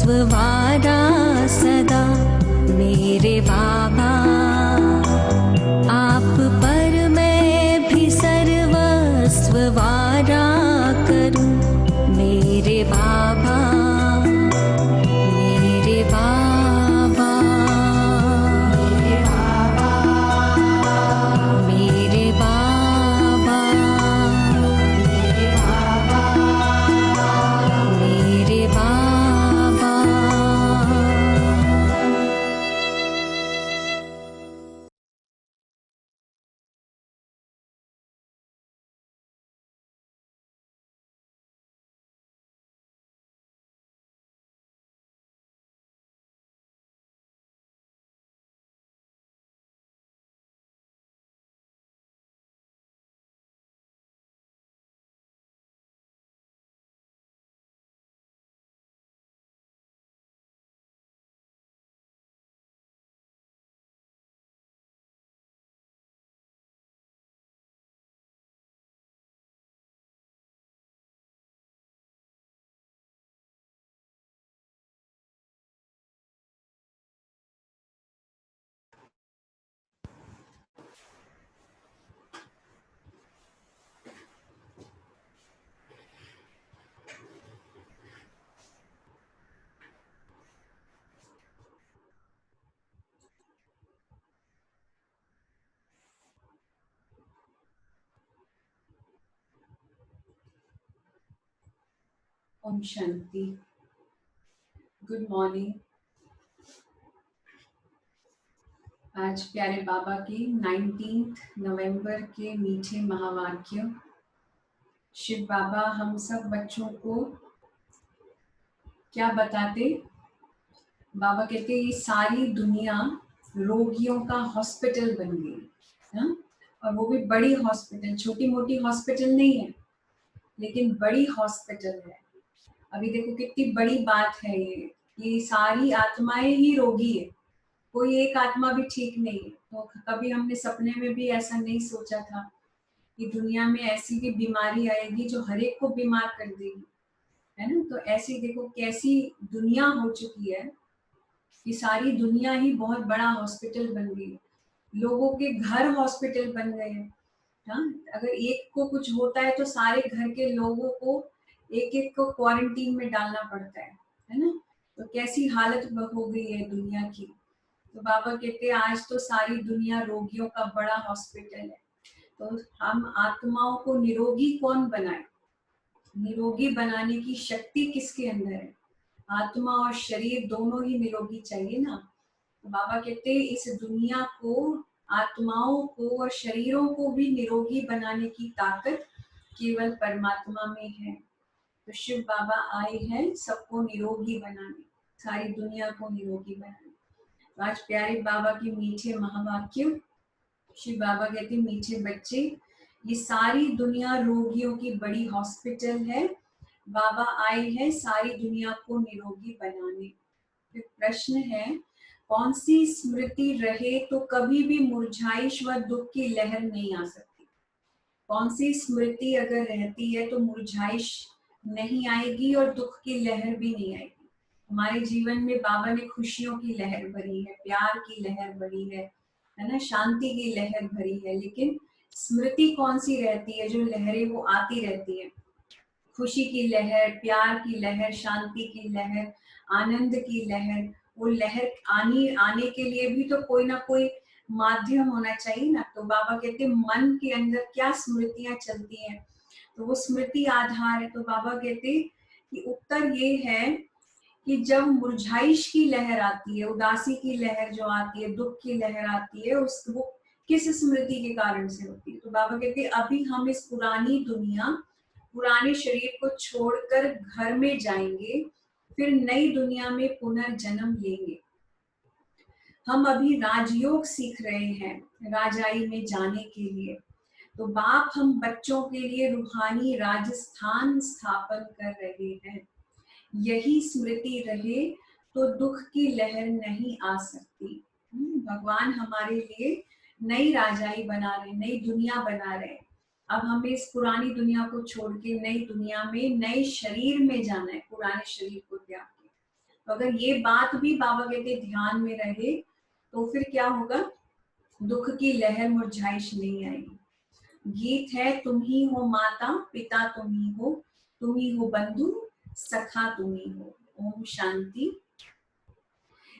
सर्वस्ववारा सदा मेरे बाबा, आप पर मैं भी सर्वस्ववारा करूं मेरे बाबा, मेरे बाबा, मेरे बाबा, मेरे बाबा, मेरे बाबा, मेरे बाबा। ओम शांति। Good morning. आज प्यारे बाबा की 19 नवंबर के मीठे महावाक्य। शिव बाबा हम सब बच्चों को क्या बताते? बाबा कहते ये सारी दुनिया रोगियों का हॉस्पिटल बन गई, हाँ? और वो भी बड़ी हॉस्पिटल, छोटी मोटी हॉस्पिटल नहीं है, लेकिन बड़ी हॉस्पिटल है। अभी देखो कितनी बड़ी बात है ये सारी आत्माएं ही रोगी है, कोई एक आत्मा भी ठीक नहीं है। तो कभी हमने सपने में भी ऐसा नहीं सोचा था कि दुनिया में ऐसी भी बीमारी आएगी जो हर एक को बीमार कर देगी, है ना? तो ऐसी देखो कैसी दुनिया हो चुकी है कि सारी दुनिया ही बहुत बड़ा हॉस्पिटल बन गई है। लोगों के घर हॉस्पिटल बन गए हैं, हाँ? अगर एक को कुछ होता है तो सारे घर के लोगों को एक एक को क्वारंटीन में डालना पड़ता है ना? तो कैसी हालत हो गई है दुनिया की। तो बाबा कहते हैं आज तो सारी दुनिया रोगियों का बड़ा हॉस्पिटल है। तो हम आत्माओं को निरोगी कौन बनाए? निरोगी बनाने की शक्ति किसके अंदर है? आत्मा और शरीर दोनों ही निरोगी चाहिए ना। तो बाबा कहते हैं इस दुनिया को, आत्माओं को और शरीरों को भी निरोगी बनाने की ताकत केवल परमात्मा में है। तो शिव बाबा आए हैं सबको निरोगी बनाने, सारी दुनिया को निरोगी बनाने। तो आज प्यारे बाबा के मीठे महावाक्य। शिव बाबा कहते मीठे बच्चे, ये सारी दुनिया रोगियों की बड़ी हॉस्पिटल है। बाबा आए हैं सारी दुनिया को निरोगी बनाने। फिर प्रश्न है, कौन सी स्मृति रहे तो कभी भी मुरझाइश व दुख की लहर नहीं आ सकती? कौन सी स्मृति अगर रहती है तो मुरझाइश नहीं आएगी और दुख की लहर भी नहीं आएगी। हमारे जीवन में बाबा ने खुशियों की लहर भरी है, प्यार की लहर भरी है ना? शांति की लहर भरी है। लेकिन स्मृति कौन सी रहती है? जो लहरें वो आती रहती है, खुशी की लहर, प्यार की लहर, शांति की लहर, आनंद की लहर। वो लहर आने के लिए भी तो कोई ना कोई माध्यम होना चाहिए ना। तो बाबा कहते मन के अंदर क्या स्मृतियां चलती हैं, तो वो स्मृति आधार है। तो बाबा कहते कि उत्तर ये है कि जब मुरझाइश की लहर आती है, उदासी की लहर जो आती है, दुख की लहर आती है, उस वो किस स्मृति के कारण से होती है? तो बाबा कहते हैं अभी हम इस पुरानी दुनिया, पुराने शरीर को छोड़कर घर में जाएंगे, फिर नई दुनिया में पुनर्जन्म लेंगे। हम अभी राजयोग सीख रहे हैं राजाई में जाने के लिए। तो बाप हम बच्चों के लिए रूहानी राजस्थान स्थापन कर रहे हैं। यही स्मृति रहे तो दुख की लहर नहीं आ सकती। भगवान हमारे लिए नई राजाई बना रहे, नई दुनिया बना रहे। अब हमें इस पुरानी दुनिया को छोड़ के नई दुनिया में नए शरीर में जाना है, पुराने शरीर को त्याग के। तो अगर ये बात भी बाबा कहते ध्यान में रहे तो फिर क्या होगा, दुख की लहर मुरझाइश नहीं आएगी। गीत है, तुम ही हो माता पिता, तुम ही हो बंधु सखा, तुम ही हो। ओम शांति।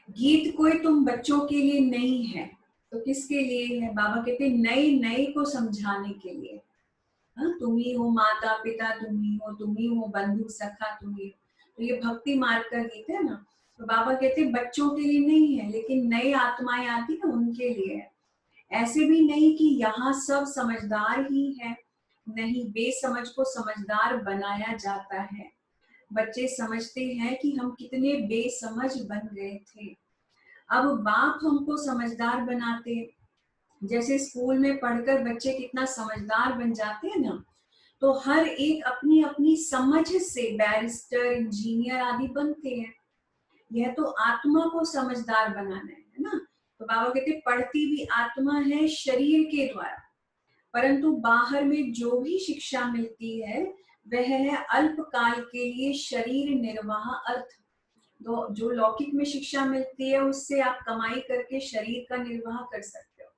गीत कोई तुम बच्चों के लिए नहीं है तो किसके लिए है? बाबा कहते नए नए को समझाने के लिए। हाँ, तुम ही हो माता पिता, तुम ही हो बंधु सखा, तुम ही हो। तो ये भक्ति मार्ग का गीत है ना। तो बाबा कहते बच्चों के लिए नहीं है, लेकिन नई आत्माएं आती है उनके लिए है। ऐसे भी नहीं कि यहाँ सब समझदार ही है, नहीं, बेसमझ को समझदार बनाया जाता है। बच्चे समझते हैं कि हम कितने बेसमझ बन गए थे, अब बाप हमको समझदार बनाते हैं। जैसे स्कूल में पढ़कर बच्चे कितना समझदार बन जाते हैं ना, तो हर एक अपनी अपनी समझ से बैरिस्टर, इंजीनियर आदि बनते हैं। यह तो आत्मा को समझदार बनाना है ना। तो बाबा कहते पढ़ती भी आत्मा है शरीर के द्वारा, परंतु बाहर में जो भी शिक्षा मिलती है वह है अल्पकाल के लिए शरीर निर्वाह अर्थ। तो जो लौकिक में शिक्षा मिलती है उससे आप कमाई करके शरीर का निर्वाह कर सकते हो,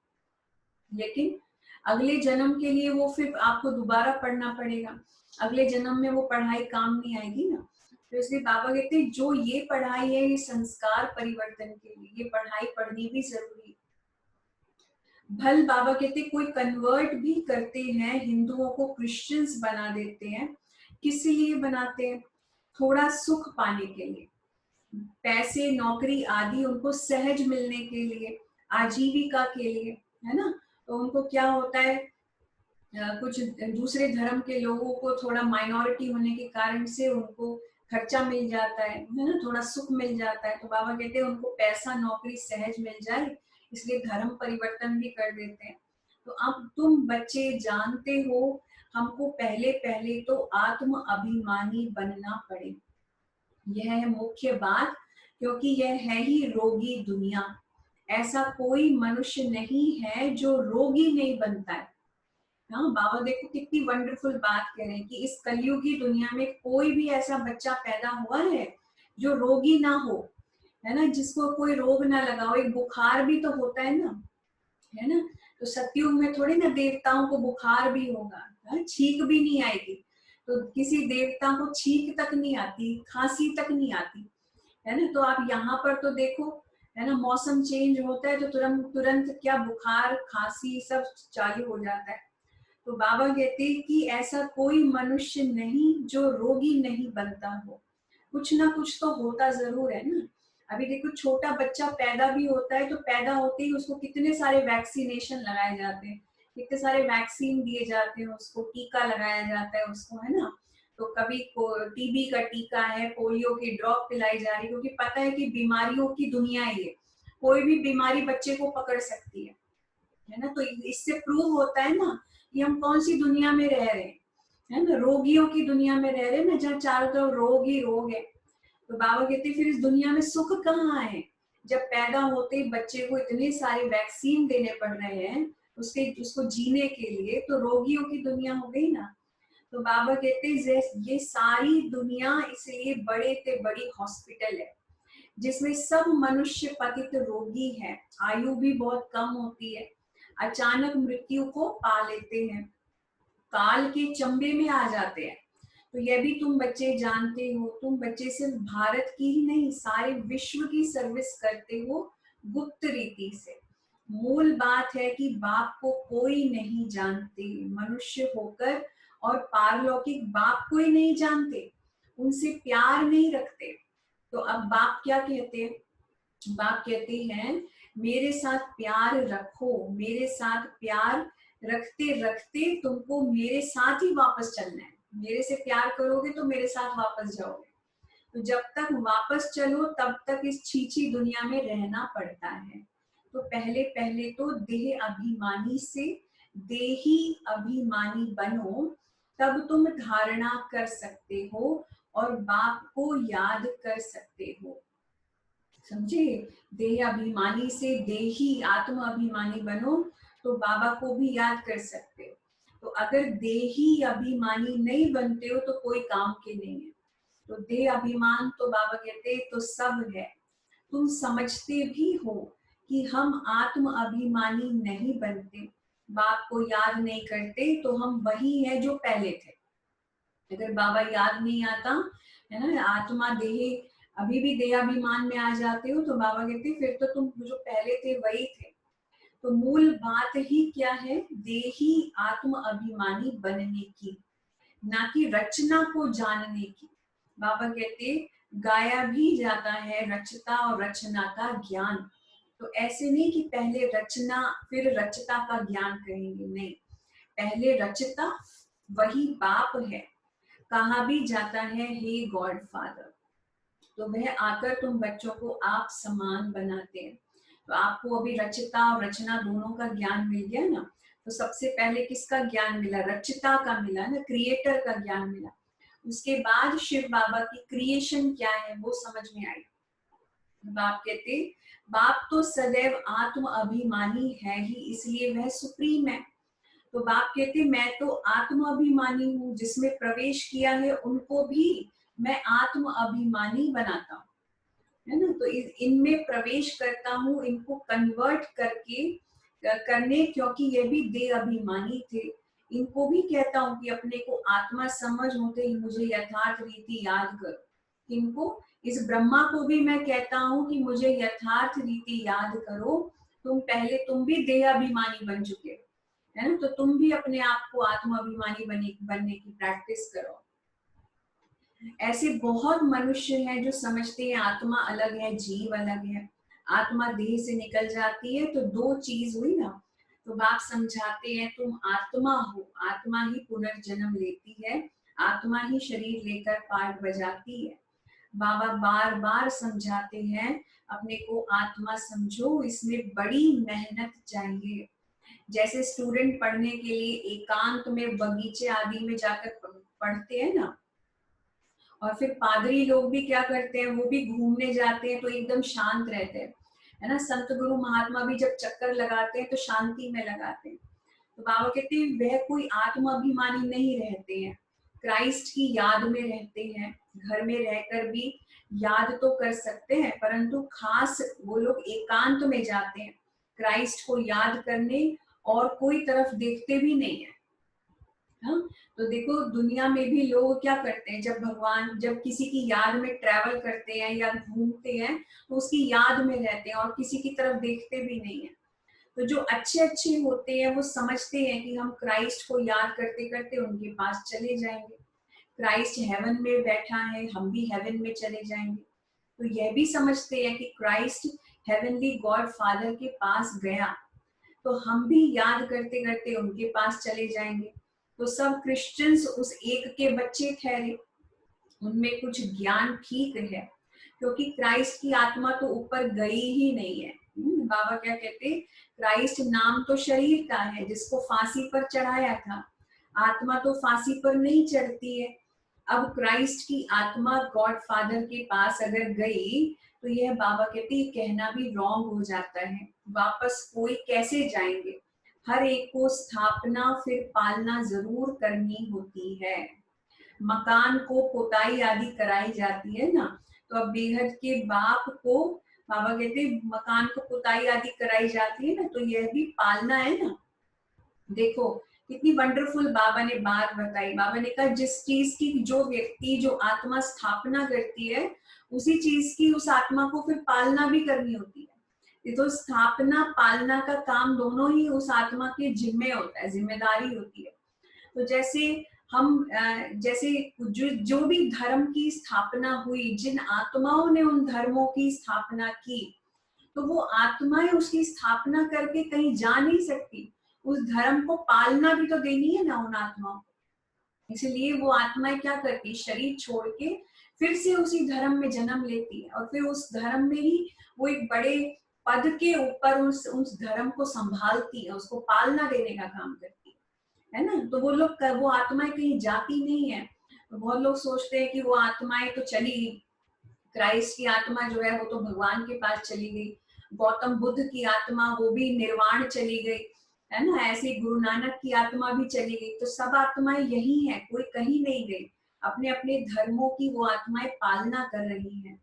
लेकिन अगले जन्म के लिए वो फिर आपको दोबारा पढ़ना पड़ेगा। अगले जन्म में वो पढ़ाई काम नहीं आएगी ना। तो इसलिए बाबा कहते हैं जो ये पढ़ाई है ये संस्कार परिवर्तन के लिए, ये पढ़ाई पढ़नी भी जरूरी है। भल बाबा कहते कोई कन्वर्ट भी करते हैं, हिंदुओं को क्रिश्चियंस बना देते हैं। किस लिए बनाते हैं? थोड़ा सुख पाने के लिए, पैसे नौकरी आदि उनको सहज मिलने के लिए, आजीविका के लिए, है ना। तो उनको क्या होता है, कुछ दूसरे धर्म के लोगों को थोड़ा माइनॉरिटी होने के कारण से उनको खर्चा मिल जाता है ना, थोड़ा सुख मिल जाता है। तो बाबा कहते हैं उनको पैसा नौकरी सहज मिल जाए, इसलिए धर्म परिवर्तन भी कर देते हैं। तो अब तुम बच्चे जानते हो हमको पहले पहले तो आत्म अभिमानी बनना पड़े, यह है मुख्य बात, क्योंकि यह है ही रोगी दुनिया। ऐसा कोई मनुष्य नहीं है जो रोगी नहीं बनता है। हाँ, बाबा देखो कितनी वंडरफुल बात कह रहे हैं कि इस कलयुगी दुनिया में कोई भी ऐसा बच्चा पैदा हुआ है जो रोगी ना हो, है ना, जिसको कोई रोग ना लगा हो। एक बुखार भी तो होता है ना, है ना। तो सतयुग में थोड़ी ना देवताओं को बुखार भी होगा, छींक भी नहीं आएगी। तो किसी देवता को छींक तक नहीं आती, खांसी तक नहीं आती, है ना। तो आप यहाँ पर तो देखो, है ना, मौसम चेंज होता है तो तुरंत तुरंत क्या बुखार खांसी सब चालू हो जाता है। तो बाबा कहते हैं कि ऐसा कोई मनुष्य नहीं जो रोगी नहीं बनता हो, कुछ ना कुछ तो होता जरूर है ना। अभी देखो छोटा बच्चा पैदा भी होता है तो पैदा होते ही उसको कितने सारे वैक्सीनेशन लगाए जाते हैं, कितने सारे वैक्सीन दिए जाते हैं, उसको टीका लगाया जाता है उसको, है ना। तो कभी टीबी का टीका है, पोलियो की ड्रॉप पिलाई जा रही है, क्योंकि पता है कि बीमारियों की दुनिया है ये, कोई भी बीमारी बच्चे को पकड़ सकती है ना। तो इससे प्रूव होता है ना कि हम कौन सी दुनिया में रह रहे हैं, है ना, रोगियों की दुनिया में रह रहे हैं ना, जहाँ चारों तरफ रोग ही रोग है। तो बाबा कहते फिर इस दुनिया में सुख कहाँ है, जब पैदा होते ही बच्चे को इतने सारे वैक्सीन देने पड़ रहे हैं उसको जीने के लिए, तो रोगियों की दुनिया हो गई ना। तो बाबा कहते ये सारी दुनिया इसलिए बड़े से बड़ी हॉस्पिटल है, जिसमें सब मनुष्य पतित रोगी है, आयु भी बहुत कम होती है, अचानक मृत्यु को पा लेते हैं, काल के चंबे में आ जाते हैं। तो यह भी तुम बच्चे जानते हो, तुम बच्चे सिर्फ भारत की ही नहीं सारे विश्व की सर्विस करते हो गुप्त रीति से। मूल बात है कि बाप को कोई नहीं जानते, मनुष्य होकर और पारलौकिक बाप को ही नहीं जानते, उनसे प्यार नहीं रखते। तो अब बाप क्या कहते हैं? बाप कहते हैं मेरे साथ प्यार रखो, मेरे साथ प्यार रखते रखते तुमको मेरे साथ ही वापस चलना है। मेरे से प्यार करोगे तो मेरे साथ वापस जाओगे। तो जब तक वापस चलो तब तक इस छीछी दुनिया में रहना पड़ता है। तो पहले पहले तो देह अभिमानी से देही अभिमानी बनो, तब तुम धारणा कर सकते हो और बाप को याद कर सकते हो। समझे? देह अभिमानी से देही आत्म अभिमानी बनो तो बाबा को भी याद कर सकते हो। तो अगर देही अभिमानी नहीं बनते हो तो कोई काम के नहीं है। तो देह अभिमान तो बाबा कहते तो सब है। तुम समझते भी हो कि हम आत्म अभिमानी नहीं बनते, बाप को याद नहीं करते तो हम वही है जो पहले थे। अगर बाबा याद नहीं आता है ना, आत्मा देह अभी भी देहाभिमान में आ जाते हो, तो बाबा कहते फिर तो तुम जो पहले थे वही थे। तो मूल बात ही क्या है, देही आत्म अभिमानी बनने की, ना कि रचना को जानने की। बाबा कहते गाया भी जाता है रचता और रचना का ज्ञान। तो ऐसे नहीं कि पहले रचना फिर रचता का ज्ञान करेंगे, नहीं, पहले रचता वही बाप है। कहा भी जाता है हे गॉड फादर, तो वह आकर तुम बच्चों को आप समान बनाते हैं। तो आपको अभी रचता और रचना दोनों का ज्ञान मिल गया ना। तो सबसे पहले किसका ज्ञान मिला, रचता का मिला ना, क्रिएटर का ज्ञान मिला। उसके बाद शिव बाबा की क्रिएशन क्या है वो समझ में आई। बाप कहते बाप तो सदैव आत्म अभिमानी है ही, इसलिए वह सुप्रीम है। तो बाप कहते मैं तो आत्म अभिमानी हूँ, जिसमें प्रवेश किया है उनको भी मैं आत्म अभिमानी बनाता हूँ, है ना। तो इनमें प्रवेश करता हूँ, इनको कन्वर्ट करके करने, क्योंकि ये भी देह अभिमानी थे। इनको भी कहता हूँ कि अपने को आत्मा समझ होते ही मुझे यथार्थ रीति याद करो। इनको, इस ब्रह्मा को भी मैं कहता हूँ कि मुझे यथार्थ रीति याद करो। तुम भी देह अभिमानी बन चुके हो, है ना, तो तुम भी अपने आप को आत्म अभिमानी बनने की प्रैक्टिस करो। ऐसे बहुत मनुष्य हैं जो समझते हैं आत्मा अलग है, जीव अलग है। आत्मा देह से निकल जाती है तो दो चीज हुई ना। तो बाप समझाते हैं तुम आत्मा हो, आत्मा ही पुनर्जन्म लेती है, आत्मा ही शरीर लेकर पार्ट बजाती है। बाबा बार बार समझाते हैं अपने को आत्मा समझो, इसमें बड़ी मेहनत चाहिए। जैसे स्टूडेंट पढ़ने के लिए एकांत में बगीचे आदि में जाकर पढ़ते हैं ना, और फिर पादरी लोग भी क्या करते हैं, वो भी घूमने जाते हैं तो एकदम शांत रहते हैं, है ना। संत गुरु महात्मा भी जब चक्कर लगाते हैं तो शांति में लगाते हैं। तो बाबा कहते हैं वह कोई आत्म अभिमानी नहीं रहते हैं, क्राइस्ट की याद में रहते हैं। घर में रहकर भी याद तो कर सकते हैं, परंतु खास वो लोग एकांत में जाते हैं क्राइस्ट को याद करने, और कोई तरफ देखते भी नहीं है। हाँ, तो देखो दुनिया में भी लोग क्या करते हैं, जब किसी की याद में ट्रैवल करते हैं या घूमते हैं तो उसकी याद में रहते हैं और किसी की तरफ देखते भी नहीं है। तो जो अच्छे अच्छे होते हैं वो समझते हैं कि हम क्राइस्ट को याद करते करते उनके पास चले जाएंगे। क्राइस्ट हेवन में बैठा है, हम भी हेवन में चले जाएंगे। तो यह भी समझते हैं कि क्राइस्ट हेवनली गॉड फादर के पास गया तो हम भी याद करते करते उनके पास चले जाएंगे। तो सब क्रिश्चियंस उस एक के बच्चे ठहरे, उनमें कुछ ज्ञान ठीक है, क्योंकि क्राइस्ट की आत्मा तो ऊपर गई ही नहीं है। बाबा क्या कहते, क्राइस्ट नाम तो शरीर का है जिसको फांसी पर चढ़ाया था, आत्मा तो फांसी पर नहीं चढ़ती है। अब क्राइस्ट की आत्मा गॉड फादर के पास अगर गई तो यह बाबा कहते कहना भी रॉन्ग हो जाता है, वापस कोई कैसे जाएंगे। हर एक को स्थापना फिर पालना जरूर करनी होती है। मकान को पोताई आदि कराई जाती है ना, तो अब बेहद के बाप को बाबा कहते मकान को पोताई आदि कराई जाती है ना, तो यह भी पालना है ना। देखो कितनी वंडरफुल बाबा ने बात बताई। बाबा ने कहा जिस चीज की जो व्यक्ति जो आत्मा स्थापना करती है उसी चीज की उस आत्मा को फिर पालना भी करनी होती है। ये तो स्थापना पालना का काम दोनों ही उस आत्मा के जिम्मे होता है, जिम्मेदारी होती है। तो जैसे जो भी धर्म की स्थापना हुई, जिन आत्माओं ने उन धर्मों की स्थापना की, तो वो आत्माएं उसकी स्थापना करके कहीं जा नहीं सकती, उस धर्म को पालना भी तो देनी है ना उन आत्माओं को। इसलिए वो आत्माएं क्या करती, शरीर छोड़ के फिर से उसी धर्म में जन्म लेती है, और फिर उस धर्म में ही वो एक बड़े पद के ऊपर उस धर्म को संभालती है, उसको पालना देने का काम करती है ना। तो वो आत्माएं कहीं जाती नहीं है। तो बहुत लोग सोचते हैं कि वो आत्माएं तो चली गई, क्राइस्ट की आत्मा जो है वो तो भगवान के पास चली गई, गौतम बुद्ध की आत्मा वो भी निर्वाण चली गई, है ना। ऐसे गुरु नानक की आत्मा भी चली गई। तो सब आत्माएं यही है, कोई कहीं नहीं गई। अपने अपने धर्मों की वो आत्माएं पालना कर रही हैं।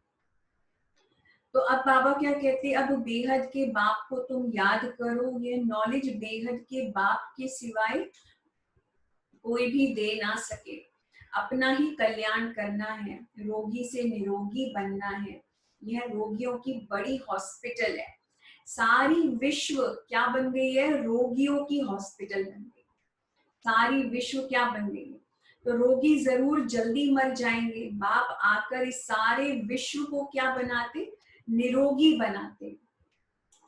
तो अब बाबा क्या कहते हैं, अब बेहद के बाप को तुम याद करो, ये नॉलेज बेहद के बाप के सिवाय कोई भी दे ना सके। अपना ही कल्याण करना है, रोगी से निरोगी बनना है। यह रोगियों की बड़ी हॉस्पिटल है। सारी विश्व क्या बन गई है, रोगियों की हॉस्पिटल बन गई। सारी विश्व क्या बन गई है, तो रोगी जरूर जल्दी मर जाएंगे, बाप आकर इस सारे विश्व को क्या बनाते, निरोगी बनाते।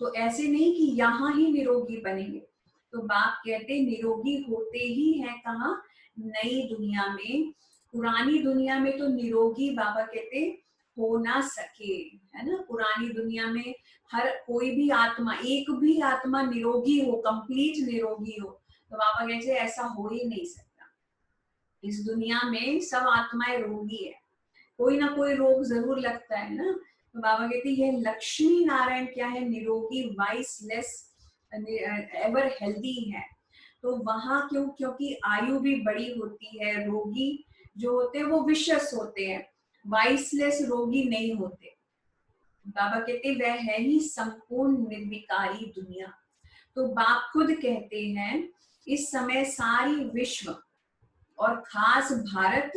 तो ऐसे नहीं कि यहाँ ही निरोगी बनेंगे। तो बाप कहते निरोगी होते ही है कहाँ, नई दुनिया में। पुरानी दुनिया में तो निरोगी बाबा कहते हो ना सके, है ना। पुरानी दुनिया में हर कोई भी आत्मा, एक भी आत्मा निरोगी हो, कंप्लीट निरोगी हो, तो बाबा कहते ऐसा हो ही नहीं सकता। इस दुनिया में सब आत्माएं रोगी है, कोई ना कोई रोग जरूर लगता है ना। तो बाबा कहते यह लक्ष्मी नारायण क्या है, निरोगी, वाइसलेस, एवर हेल्दी है। तो वहां क्यों, क्योंकि आयु भी बड़ी होती है। रोगी जो होते हैं वो विशस होते हैं, वाइसलेस रोगी नहीं होते। बाबा कहते वह है ही संपूर्ण निर्विकारी दुनिया। तो बाप खुद कहते हैं इस समय सारी विश्व और खास भारत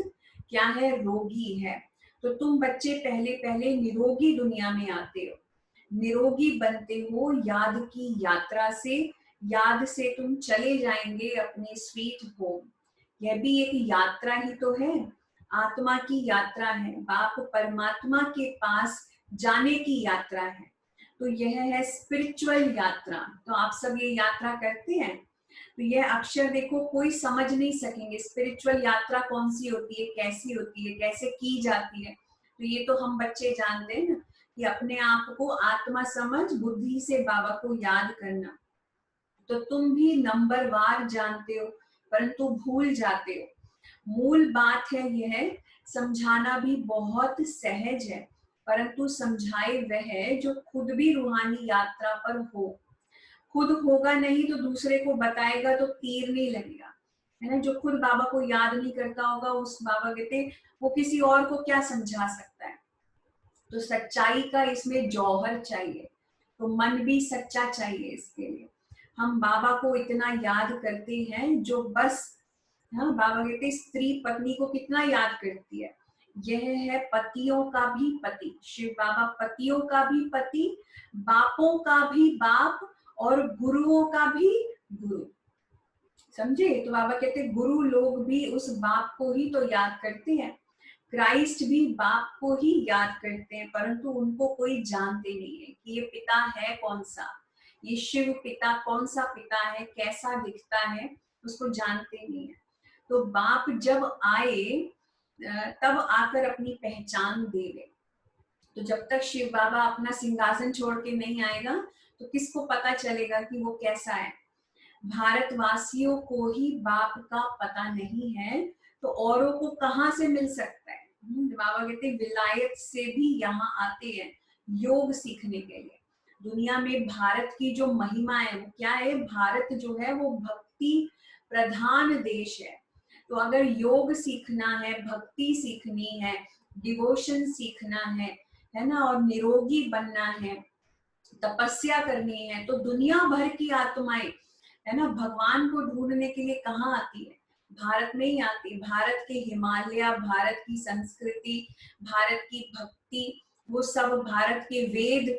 क्या है, रोगी है। तो तुम बच्चे पहले पहले निरोगी दुनिया में आते हो, निरोगी बनते हो याद की यात्रा से। याद से तुम चले जाएंगे अपने स्वीट होम। यह भी एक यात्रा ही तो है, आत्मा की यात्रा है, बाप परमात्मा के पास जाने की यात्रा है। तो यह है स्पिरिचुअल यात्रा। तो आप सब ये यात्रा करते हैं, तो यह अक्षर देखो कोई समझ नहीं सकेंगे स्पिरिचुअल यात्रा कौन सी होती है, कैसी होती है, कैसे की जाती है। तो ये तो हम बच्चे जानते हैं ना, कि अपने आप को आत्मा समझ बुद्धि से बाबा को याद करना। तो तुम भी नंबरवार जानते हो परंतु भूल जाते हो। मूल बात है यह, समझाना भी बहुत सहज है, परंतु समझाए वह जो खुद भी रूहानी यात्रा पर हो। खुद होगा नहीं तो दूसरे को बताएगा तो तीर नहीं लगेगा, है ना। जो खुद बाबा को याद नहीं करता होगा, उस बाबा कहते वो किसी और को क्या समझा सकता है। तो सच्चाई का इसमें जौहर चाहिए, तो मन भी सच्चा चाहिए। इसके लिए हम बाबा को इतना याद करते हैं जो बस, हाँ बाबा कहते स्त्री पत्नी को कितना याद करती है। यह है पतियों का भी पति, शिव बाबा पतियों का भी पति, बापों का भी बाप, और गुरुओं का भी गुरु। समझे। तो बाबा कहते गुरु लोग भी उस बाप को ही तो याद करते हैं। क्राइस्ट भी बाप को ही याद करते हैं, परंतु उनको कोई जानते नहीं है कि ये पिता है कौन सा, ये शिव पिता कौन सा पिता है, कैसा दिखता है, उसको जानते नहीं है। तो बाप जब आए तब आकर अपनी पहचान देवे। तो जब तक शिव बाबा अपना सिंहासन छोड़ के नहीं आएगा तो किसको पता चलेगा कि वो कैसा है। भारतवासियों को ही बाप का पता नहीं है, तो औरों को कहाँ से मिल सकता है। बाबा कहते विलायत से भी यहाँ आते हैं योग सीखने के लिए। दुनिया में भारत की जो महिमा है वो क्या है, भारत जो है वो भक्ति प्रधान देश है। तो अगर योग सीखना है, भक्ति सीखनी है, डिवोशन सीखना है ना, और निरोगी बनना है, तपस्या करनी है, तो दुनिया भर की आत्माएं, है ना, भगवान को ढूंढने के लिए कहाँ आती है, भारत में ही आती। भारत के हिमालय, भारत की संस्कृति, भारत की भक्ति, वो सब भारत के वेद,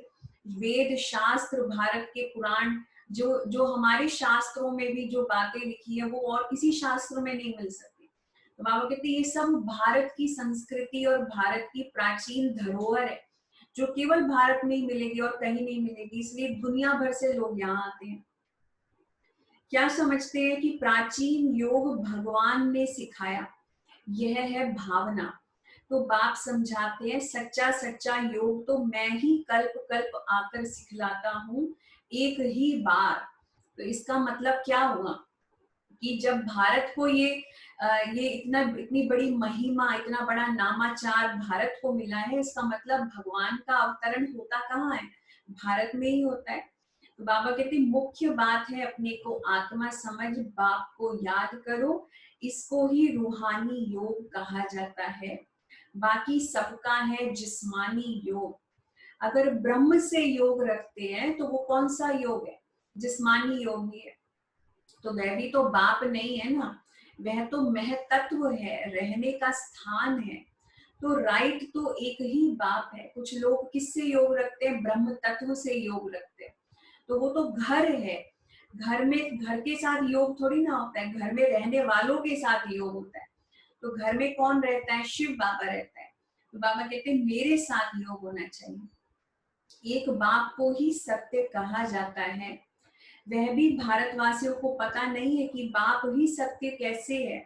वेद शास्त्र, भारत के पुराण, जो जो हमारे शास्त्रों में भी जो बातें लिखी है वो और किसी शास्त्र में नहीं मिल सकती। तो बाबा कहते ये सब भारत की संस्कृति और भारत की प्राचीन धरोहर है, जो केवल भारत में ही मिलेगी और कहीं नहीं मिलेगी। इसलिए दुनिया भर से लोग यहाँ आते हैं। क्या समझते हैं कि प्राचीन योग भगवान ने सिखाया, यह है भावना। तो बाप समझाते हैं सच्चा सच्चा योग तो मैं ही कल्प कल्प आकर सिखलाता हूँ एक ही बार। तो इसका मतलब क्या हुआ कि जब भारत को ये इतनी बड़ी महिमा, इतना बड़ा नामाचार भारत को मिला है, इसका मतलब भगवान का अवतरण होता कहाँ है, भारत में ही होता है। तो बाबा कहते मुख्य बात है अपने को आत्मा समझ, बाप को याद करो, इसको ही रूहानी योग कहा जाता है। बाकी सबका है जिस्मानी योग। अगर ब्रह्म से योग रखते हैं तो वो कौन सा योग है? जिस्मानी योग ही है। तो वह भी तो बाप नहीं है ना, वह तो महतत्व है, रहने का स्थान है। तो राइट तो एक ही बाप है। कुछ लोग किससे योग रखते हैं? ब्रह्म तत्व से योग रखते हैं। तो वो तो घर है, घर में घर के साथ योग थोड़ी ना होता है, घर में रहने वालों के साथ योग होता है। तो घर में कौन रहता है? शिव बाबा रहता है। तो बाबा कहते हैं मेरे साथ योग होना चाहिए। एक बाप को ही सत्य कहा जाता है। वह भी भारतवासियों को पता नहीं है कि बाप ही सत्य कैसे है।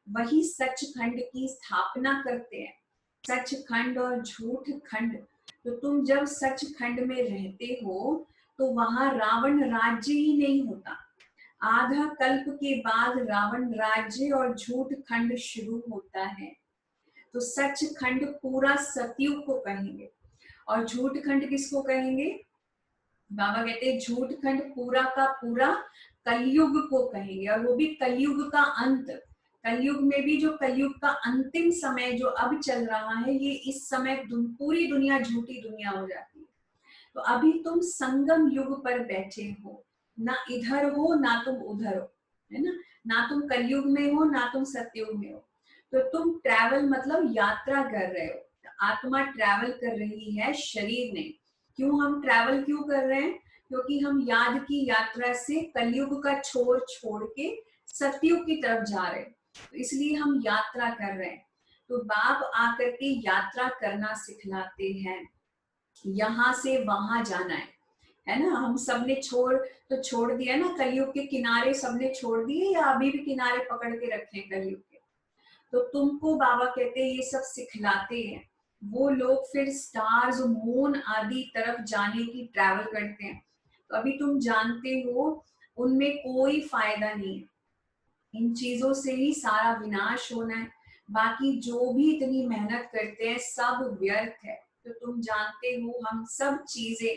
वही सचखंड की स्थापना करते हैं। सचखंड और झूठ खंड। तो तुम जब सचखंड में रहते हो तो वहां रावण राज्य ही नहीं होता। आधा कल्प के बाद रावण राज्य और झूठ खंड शुरू होता है। तो सचखंड पूरा सतयुग को कहेंगे और झूठ खंड किसको कहेंगे? बाबा कहते हैं झूठ खंड पूरा का पूरा कलयुग को कहेंगे, और वो भी कलयुग का अंत। कलयुग में भी जो कलयुग का अंतिम समय जो अब चल रहा है, ये इस समय पूरी दुनिया झूठी दुनिया हो जाती है। तो अभी तुम संगम युग पर बैठे हो, ना इधर हो ना तुम उधर हो, है ना तुम कलयुग में हो ना तुम सतयुग में हो। तो तुम ट्रैवल मतलब यात्रा कर रहे हो। आत्मा ट्रैवल कर रही है, शरीर नहीं। क्यों हम ट्रैवल क्यों कर रहे हैं? क्योंकि हम याद की यात्रा से कलयुग का छोर छोड़ के सतयुग की तरफ जा रहे हैं, तो इसलिए हम यात्रा कर रहे हैं। तो बाप आकर के यात्रा करना सिखलाते हैं। यहाँ से वहां जाना है ना। हम सबने छोड़ दिया ना, कलयुग के किनारे सबने छोड़ दिए या अभी भी किनारे पकड़ के रखे कलयुग के? तो तुमको बाबा कहते हैं ये सब सिखलाते हैं। वो लोग फिर स्टार्स, मून आदि तरफ जाने की ट्रैवल करते हैं। तो अभी तुम जानते हो उनमें कोई फायदा नहीं है। इन चीजों से ही सारा विनाश होना है। बाकी जो भी इतनी मेहनत करते हैं सब व्यर्थ है। तो तुम जानते हो हम सब चीजें,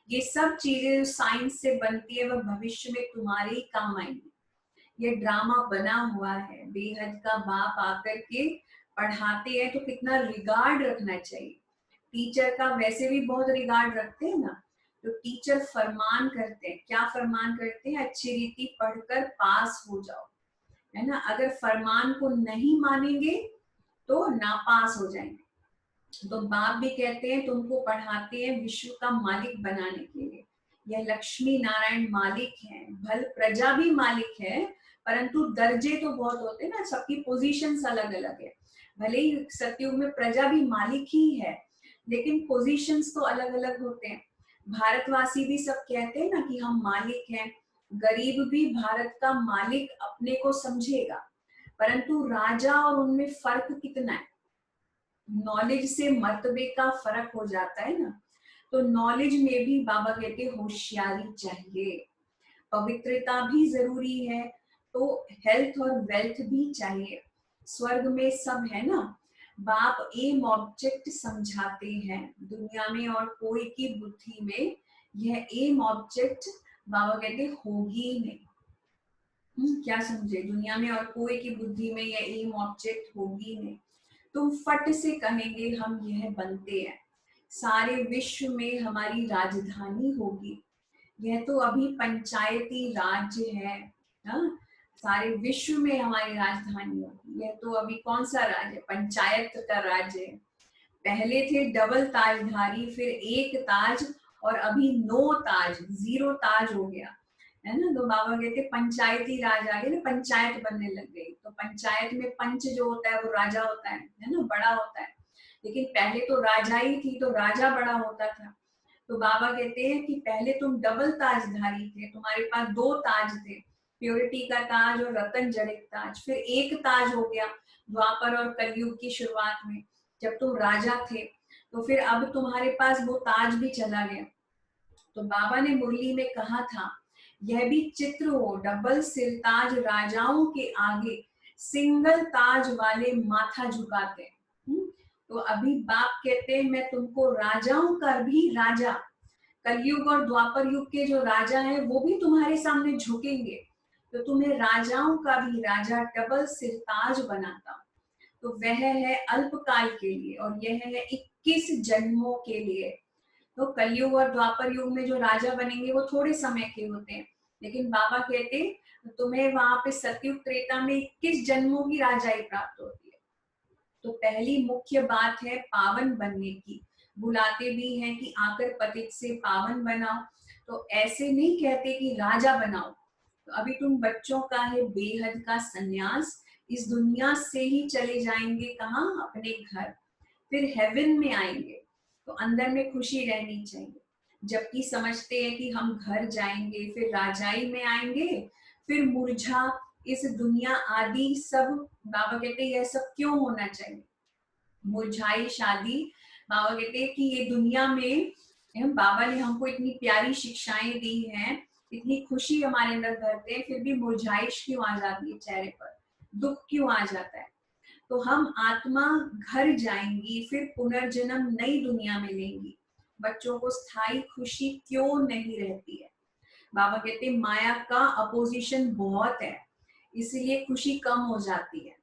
ये सब चीजें साइंस से बनती है, वह भविष्य में तुम्हारे ही काम आएंगी। ये ड्रामा बना हुआ है। बेहद का बाप आकर के पढ़ाते हैं तो कितना रिगार्ड रखना चाहिए। टीचर का वैसे भी बहुत रिगार्ड रखते हैं ना। तो टीचर फरमान करते हैं, क्या फरमान करते हैं? अच्छी रीति पढ़कर पास हो जाओ, है ना। अगर फरमान को नहीं मानेंगे तो नापास हो जाएंगे। तो बाप भी कहते हैं तुमको पढ़ाते हैं विश्व का मालिक बनाने के लिए। यह लक्ष्मी नारायण मालिक है, भल प्रजा भी मालिक है, परंतु दर्जे तो बहुत होते हैं ना, सबकी पोजीशंस अलग अलग है। भले ही सतयुग में प्रजा भी मालिक ही है, लेकिन पोजीशंस तो अलग अलग होते हैं। भारतवासी भी सब कहते हैं ना कि हम मालिक हैं। गरीब भी भारत का मालिक अपने को समझेगा, परंतु राजा और उनमें फर्क कितना है? नॉलेज से मर्तबे का फर्क हो जाता है ना। तो नॉलेज में भी बाबा कहते होशियारी चाहिए, पवित्रता भी जरूरी है, तो हेल्थ और वेल्थ भी चाहिए। स्वर्ग में सब है ना। बाप एम ऑब्जेक्ट समझाते हैं दुनिया में, और कोई की बुद्धि में यह एम ऑब्जेक्ट बाबा कहते होगी नहीं। क्या समझे? दुनिया में और कोई की बुद्धि में यह एम ऑब्जेक्ट होगी नहीं। तुम फट से कहेंगे हम यह बनते हैं, सारे विश्व में हमारी राजधानी होगी। यह तो अभी पंचायती राज्य है ना। सारे विश्व में हमारी राजधानी होगी। यह तो अभी कौन सा राज्य? पंचायत का राज्य है। पहले थे डबल ताजधारी, फिर एक ताज, और अभी 9 ताज, 0 ताज हो गया, है ना। तो बाबा कहते पंचायती राज आ गए ना, पंचायत बनने लग गई। तो पंचायत में पंच जो होता है वो राजा होता है ना, बड़ा होता है। लेकिन पहले तो राजा ही थी, तो राजा बड़ा होता था। तो बाबा कहते हैं कि पहले तुम डबल ताजधारी थे, तुम्हारे पास 2 ताज थे, प्योरिटी का ताज और रतन जड़ित ताज। फिर एक ताज हो गया द्वापर और कलयुग की शुरुआत में, जब तुम राजा थे। तो फिर अब तुम्हारे पास वो ताज भी चला गया। तो बाबा ने मुरली में कहा था, यह भी चित्र हो, डबल सिरताज राजाओं के आगे सिंगल ताज वाले माथा झुकाते हैं। तो अभी बाप कहते हैं मैं तुमको राजाओं का भी राजा, कलयुग और द्वापर युग के जो राजा हैं वो भी तुम्हारे सामने झुकेंगे। तो तुम्हें राजाओं का भी राजा डबल सिरताज बनाता, तो वह है अल्पकाल के लिए और यह है 21 जन्मों के लिए। तो कलयुग और द्वापर युग में जो राजा बनेंगे वो थोड़े समय के होते हैं, लेकिन बाबा कहते तुम्हें वहां पे सतयुग त्रेता में 21 जन्मों की राजाई प्राप्त होती है। तो पहली मुख्य बात है पावन बनने की। बुलाते भी हैं कि आकर पतित से पावन बनाओ, तो ऐसे नहीं कहते कि राजा बनाओ। तो अभी तुम बच्चों का है बेहद का सन्यास, इस दुनिया से ही चले जाएंगे कहाँ, अपने घर, फिर हेवन में आएंगे। तो अंदर में खुशी रहनी चाहिए, जबकि समझते हैं कि हम घर जाएंगे फिर राजाई में आएंगे, फिर मुरझा इस दुनिया आदि सब। बाबा कहते हैं यह सब क्यों होना चाहिए, मुरझाई शादी। बाबा कहते हैं कि ये दुनिया में बाबा ने हमको इतनी प्यारी शिक्षाएं दी हैं, इतनी खुशी हमारे अंदर भरते हैं, फिर भी मुरझाइश क्यों आ जाती है चेहरे पर, दुख क्यों आ जाता है। तो हम आत्मा घर जाएंगी, फिर पुनर्जन्म नई दुनिया में लेंगी। बच्चों को स्थायी खुशी क्यों नहीं रहती है। बाबा कहते हैं माया का अपोजिशन बहुत है, इसलिए खुशी कम हो जाती है।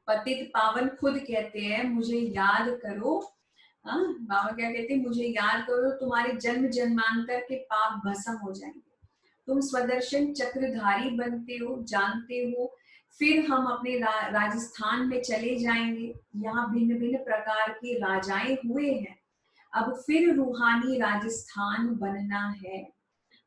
पतित पावन खुद कहते हैं मुझे याद करो। हाँ, बाबा क्या कहते हैं, मुझे याद करो तुम्हारे जन्म जन्मांतर के पाप भस्म हो जाएंगे। तुम स्वदर्शन चक्रधारी बनते हो, जानते हो। फिर हम अपने राजस्थान में चले जाएंगे, यहाँ भिन्न भिन्न प्रकार के राजाएं हुए हैं, अब फिर रूहानी राजस्थान बनना है,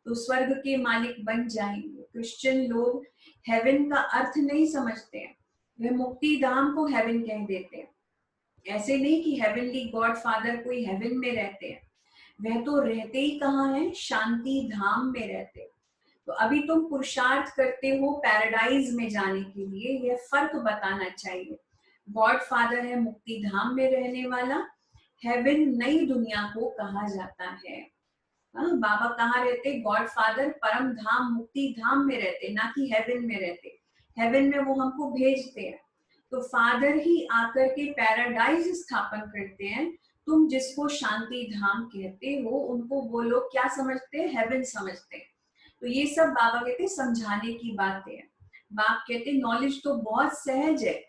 तो स्वर्ग के मालिक बन जाएंगे। क्रिश्चियन लोग हेवन का अर्थ नहीं समझते हैं, वे मुक्ति धाम को हेवन कह देते हैं। ऐसे नहीं कि हेवनली गॉड फादर कोई हेवन में रहते हैं, वह तो रहते ही कहाँ है, शांति धाम में रहते हैं। तो अभी तुम पुरुषार्थ करते हो पैराडाइज में जाने के लिए, यह फर्क बताना चाहिए। गॉड फादर है मुक्ति धाम में रहने वाला, हेवन नई दुनिया को कहा जाता है। बाबा कहाँ रहते, गॉड फादर परम धाम मुक्ति धाम में रहते, ना कि हेवन में रहते। हेवन में वो हमको भेजते हैं, तो फादर ही आकर के पैराडाइज स्थापन करते हैं। तुम जिसको शांति धाम कहते हो उनको वो लोग क्या समझते हैं, हेवन समझते हैं। तो ये सब बाबा कहते समझाने की बातें हैं। बाप कहते नॉलेज तो बहुत सहज है,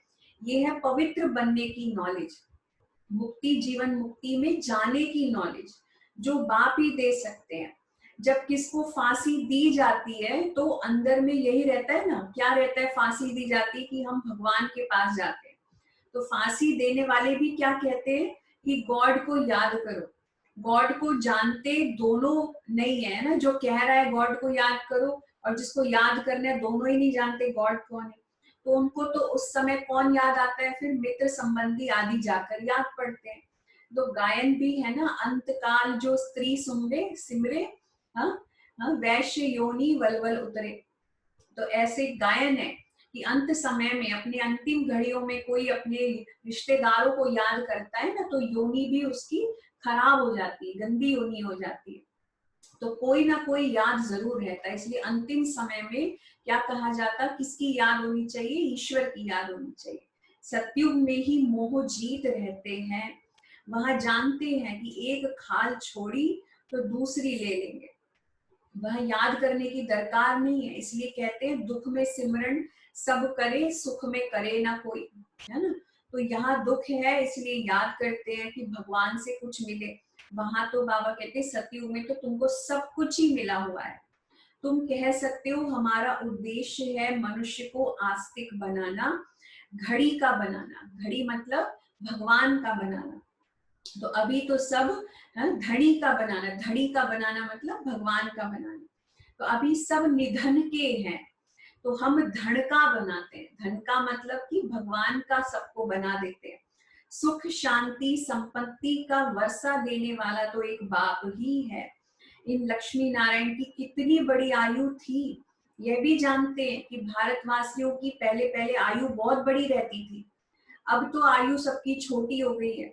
ये है पवित्र बनने की नॉलेज, मुक्ति जीवन मुक्ति में जाने की नॉलेज, जो बाप ही दे सकते हैं। जब किसको फांसी दी जाती है तो अंदर में यही रहता है ना, क्या रहता है, फांसी दी जाती है कि हम भगवान के पास जाते हैं। तो फांसी देने वाले भी क्या कहते हैं कि गॉड को याद करो। गॉड को जानते दोनों नहीं है ना, जो कह रहा है गॉड को याद करो और जिसको याद करना है, दोनों ही नहीं जानते गॉड कौन है। तो उनको तो उस समय कौन याद आता है, फिर मित्र संबंधी आदि जाकर याद पड़ते हैं। तो गायन भी है ना, अंतकाल जो स्त्री सुमरे सिमरे, हाँ हाँ, वैश्य योनि वलवल उतरे। तो ऐसे गायन है कि अंत समय में अपने अंतिम घड़ियों में कोई अपने रिश्तेदारों को याद करता है ना, तो योनि भी उसकी खराब हो जाती है, गंदी योनि हो जाती है। तो कोई ना कोई याद जरूर रहता है, इसलिए अंतिम समय में क्या कहा जाता, किसकी याद होनी चाहिए, ईश्वर की याद होनी चाहिए। सतयुग में ही मोह जीत रहते हैं, वहां जानते हैं कि एक खाल छोड़ी तो दूसरी ले लेंगे, वह याद करने की दरकार नहीं है। इसलिए कहते हैं दुख में सिमरन सब करे, सुख में करे ना कोई, है ना। तो यहाँ दुख है इसलिए याद करते हैं कि भगवान से कुछ मिले। वहां तो बाबा कहते हैं सतयुग में तो तुमको सब कुछ ही मिला हुआ है। तुम कह सकते हो हमारा उद्देश्य है मनुष्य को आस्तिक बनाना, घड़ी का बनाना, घड़ी मतलब भगवान का बनाना। तो अभी तो सब धड़ी का बनाना, धड़ी का बनाना मतलब भगवान का बनाना। तो अभी सब निधन के हैं, तो हम धन का बनाते हैं। धन का मतलब कि भगवान का सबको बना देते हैं। सुख शांति संपत्ति का वर्षा देने वाला तो एक बाप ही है। इन लक्ष्मी नारायण की कितनी बड़ी आयु थी, यह भी जानते हैं कि भारतवासियों की पहले पहले आयु बहुत बड़ी रहती थी, अब तो आयु सबकी छोटी हो गई है।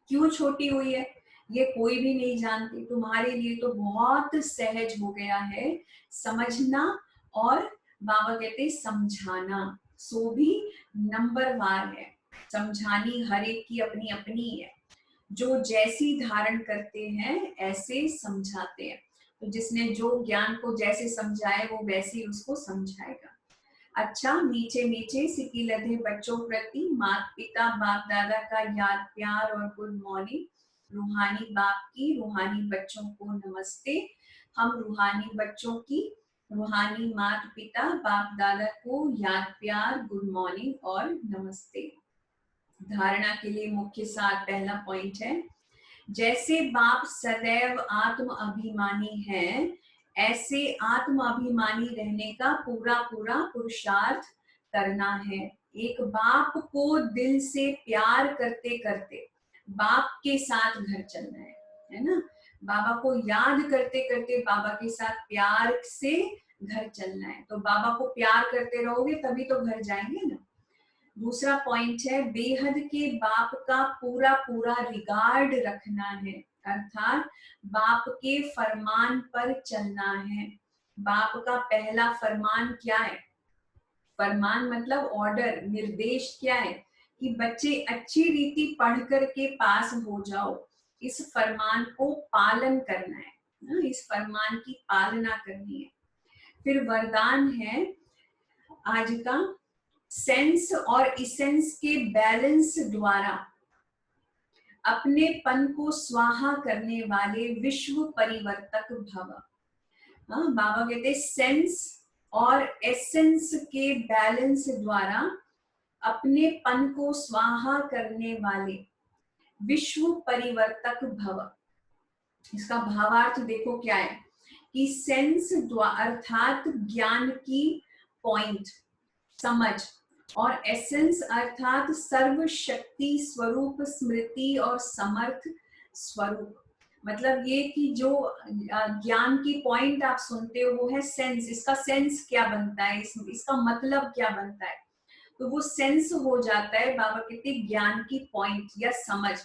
क्यों छोटी हुई है ये कोई भी नहीं जानती। तुम्हारे लिए तो बहुत सहज हो गया है समझना, और बाबा कहते समझाना, सो भी नंबर वार है। समझानी हर एक की अपनी अपनी है, जो जैसी धारण करते हैं ऐसे समझाते हैं। तो जिसने जो ज्ञान को जैसे समझाए वो वैसे ही उसको समझाएगा। अच्छा, मीठे मीठे सिकी लधे बच्चों प्रति माता पिता बाप दादा का याद प्यार और गुड मॉर्निंग। रूहानी बाप की रूहानी बच्चों को नमस्ते। हम रूहानी बच्चों की रूहानी माता पिता बाप दादा को याद प्यार गुड मॉर्निंग और नमस्ते। धारणा के लिए मुख्य सार पहला पॉइंट है, जैसे बाप सदैव आत्म अभिमानी है, ऐसे आत्म अभिमानी रहने का पूरा पूरा पुरुषार्थ करना है। एक बाप को दिल से प्यार करते करते बाप के साथ घर चलना है ना। बाबा को याद करते करते बाबा के साथ प्यार से घर चलना है। तो बाबा को प्यार करते रहोगे तभी तो घर जाएंगे ना। दूसरा पॉइंट है, बेहद के बाप का पूरा पूरा रिगार्ड रखना है, अर्थात बाप के फरमान पर चलना है। बाप का पहला फरमान क्या है? फरमान मतलब ऑर्डर, निर्देश क्या है कि बच्चे अच्छी रीति पढ़ कर के पास हो जाओ। इस फरमान को पालन करना है ना, इस फरमान की पालना करनी है। फिर वरदान है आज का, सेंस और इसेंस के बैलेंस द्वारा अपने पन को स्वाहा करने वाले विश्व परिवर्तक भव। बाबा कहते सेंस और एसेंस के बैलेंस द्वारा अपने पन को स्वाहा करने वाले विश्व परिवर्तक भव। इसका भावार्थ देखो क्या है कि सेंस अर्थात ज्ञान की पॉइंट, समझ, और एसेंस अर्थात सर्वशक्ति स्वरूप, स्मृति और समर्थ स्वरूप। मतलब ये कि जो ज्ञान की पॉइंट आप सुनते हो वो है सेंस। इसका सेंस क्या बनता है, इसका मतलब क्या बनता है, तो वो सेंस हो जाता है बाबा कहते ज्ञान की पॉइंट या समझ।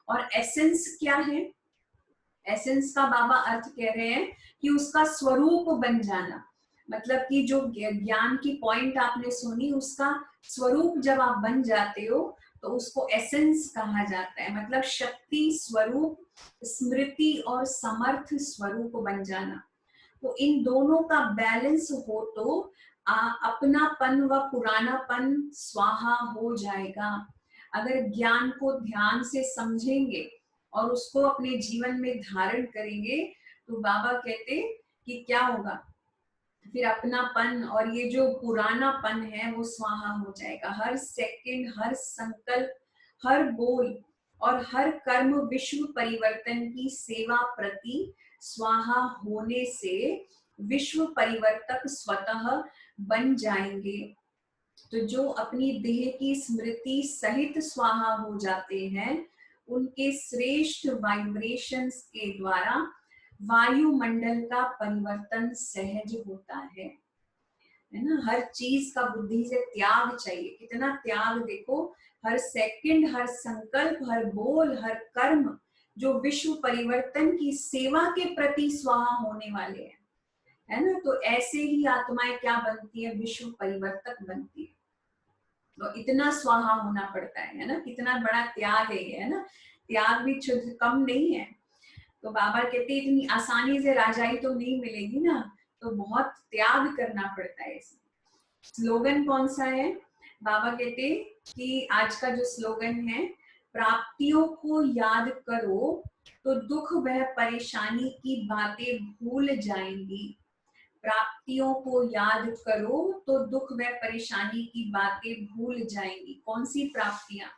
और एसेंस क्या है? एसेंस का बाबा अर्थ कह रहे हैं कि उसका स्वरूप बन जाना। मतलब कि जो ज्ञान की पॉइंट आपने सुनी उसका स्वरूप जब आप बन जाते हो तो उसको एसेंस कहा जाता है। मतलब शक्ति स्वरूप, स्मृति और समर्थ स्वरूप बन जाना। तो इन दोनों का बैलेंस हो तो अपनापन व पुरानापन स्वाहा हो जाएगा। अगर ज्ञान को ध्यान से समझेंगे और उसको अपने जीवन में धारण करेंगे तो बाबा कहते कि क्या होगा, फिर अपनापन और ये जो पुरानापन है वो स्वाहा हो जाएगा। हर सेकंड, हर संकल्प, हर बोल और हर कर्म विश्व परिवर्तन की सेवा प्रति स्वाहा होने से विश्व परिवर्तक स्वतः बन जाएंगे। तो जो अपनी देह की स्मृति सहित स्वाहा हो जाते हैं उनके श्रेष्ठ वाइब्रेशंस के द्वारा वायुमंडल का परिवर्तन सहज होता है ना। हर चीज का बुद्धि से त्याग चाहिए। कितना त्याग देखो, हर सेकंड, हर संकल्प, हर बोल, हर कर्म जो विश्व परिवर्तन की सेवा के प्रति स्वाहा होने वाले हैं, है ना। तो ऐसे ही आत्माएं क्या बनती है? विश्व परिवर्तक बनती है। तो इतना स्वाहा होना पड़ता है ना। कितना बड़ा त्याग है ना। त्याग भी कम नहीं है। तो बाबा कहते इतनी आसानी से राजाई तो नहीं मिलेगी ना, तो बहुत त्याग करना पड़ता है इसमें। स्लोगन कौन सा है? बाबा कहते कि आज का जो स्लोगन है, प्राप्तियों को याद करो तो दुख वह परेशानी की बातें भूल जाएंगी। प्राप्तियों को याद करो तो दुख व परेशानी की बातें भूल जाएंगी। कौन सी प्राप्तियां?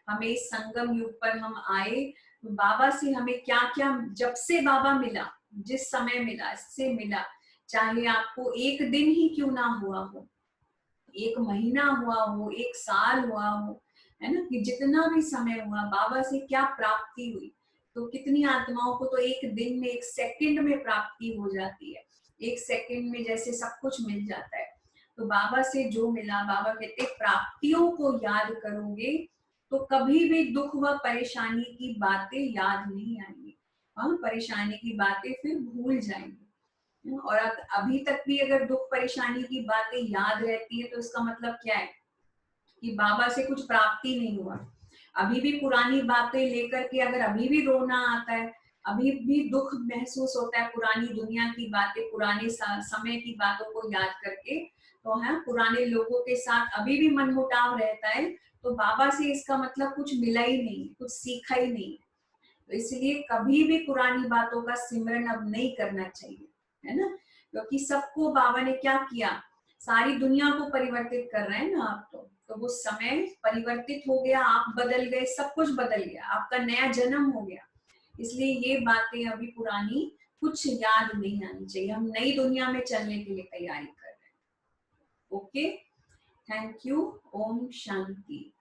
हमें इस संगम युग पर हम आए तो बाबा से हमें क्या क्या, जब से बाबा मिला, जिस समय मिला, इससे मिला, चाहे आपको एक दिन ही क्यों ना हुआ हो, एक महीना हुआ हो, एक साल हुआ हो, है ना, कि जितना भी समय हुआ बाबा से क्या प्राप्ति हुई। तो कितनी आत्माओं को तो एक दिन में, एक सेकंड में प्राप्ति हो जाती है। एक सेकंड में जैसे सब कुछ मिल जाता है। तो बाबा से जो मिला, बाबा कहते प्राप्तियों को याद करोगे तो कभी भी दुख व परेशानी की बातें याद नहीं आएंगी। परेशानी की बातें फिर भूल जाएंगे। और अभी तक भी अगर दुख परेशानी की बातें याद रहती है तो इसका मतलब क्या है कि बाबा से कुछ प्राप्ति नहीं हुआ। अभी भी पुरानी बातें लेकर के अगर अभी भी रोना आता है, अभी भी दुख महसूस होता है पुरानी दुनिया की बातें, पुराने समय की बातों को याद करके, तो है पुराने लोगों के साथ अभी भी मनमुटाव रहता है, तो बाबा से इसका मतलब कुछ मिला ही नहीं, कुछ सीखा ही नहीं। तो इसलिए कभी भी पुरानी बातों का सिमरन अब नहीं करना चाहिए, है ना। क्योंकि सबको बाबा ने क्या किया, सारी दुनिया को परिवर्तित कर रहे हैं ना आप। तो वो समय परिवर्तित हो गया, आप बदल गए, सब कुछ बदल गया, आपका नया जन्म हो गया। इसलिए ये बातें अभी पुरानी कुछ याद नहीं आनी चाहिए, हम नई दुनिया में चलने के लिए तैयारी कर रहे हैं। Okay, thank you. ओम शांति।